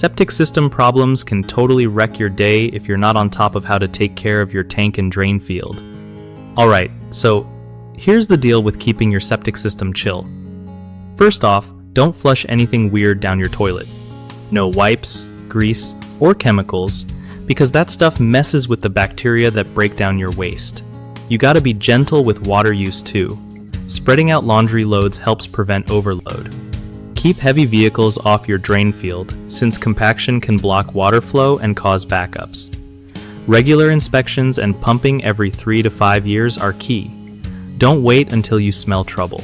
Septic system problems can totally wreck your day if you're not on top of how to take care of your tank and drain field. Alright, so here's the deal with keeping your septic system chill. First off, don't flush anything weird down your toilet. No wipes, grease, or chemicals, because that stuff messes with the bacteria that break down your waste. You gotta be gentle with water use too. Spreading out laundry loads helps prevent overload. Keep heavy vehicles off your drain field, since compaction can block water flow and cause backups. Regular inspections and pumping every 3 to 5 years are key. Don't wait until you smell trouble.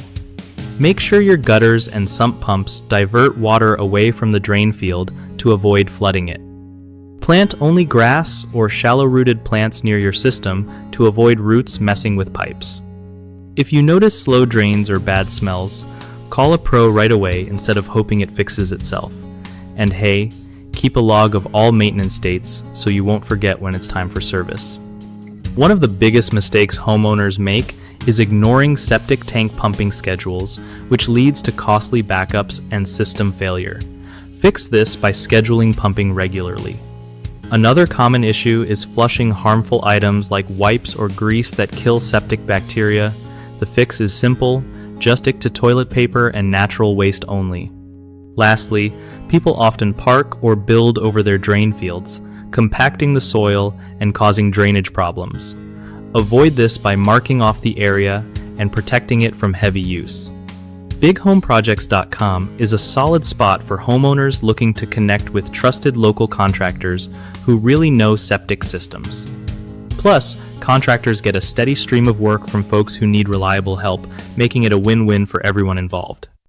Make sure your gutters and sump pumps divert water away from the drain field to avoid flooding it. Plant only grass or shallow-rooted plants near your system to avoid roots messing with pipes. If you notice slow drains or bad smells, call a pro right away instead of hoping it fixes itself. And hey, keep a log of all maintenance dates so you won't forget when it's time for service. One of the biggest mistakes homeowners make is ignoring septic tank pumping schedules, which leads to costly backups and system failure. Fix this by scheduling pumping regularly. Another common issue is flushing harmful items like wipes or grease that kill septic bacteria. The fix is simple. Just stick to toilet paper and natural waste only. Lastly, people often park or build over their drain fields, compacting the soil and causing drainage problems. Avoid this by marking off the area and protecting it from heavy use. BigHomeProjects.com is a solid spot for homeowners looking to connect with trusted local contractors who really know septic systems. Plus, contractors get a steady stream of work from folks who need reliable help, making it a win-win for everyone involved.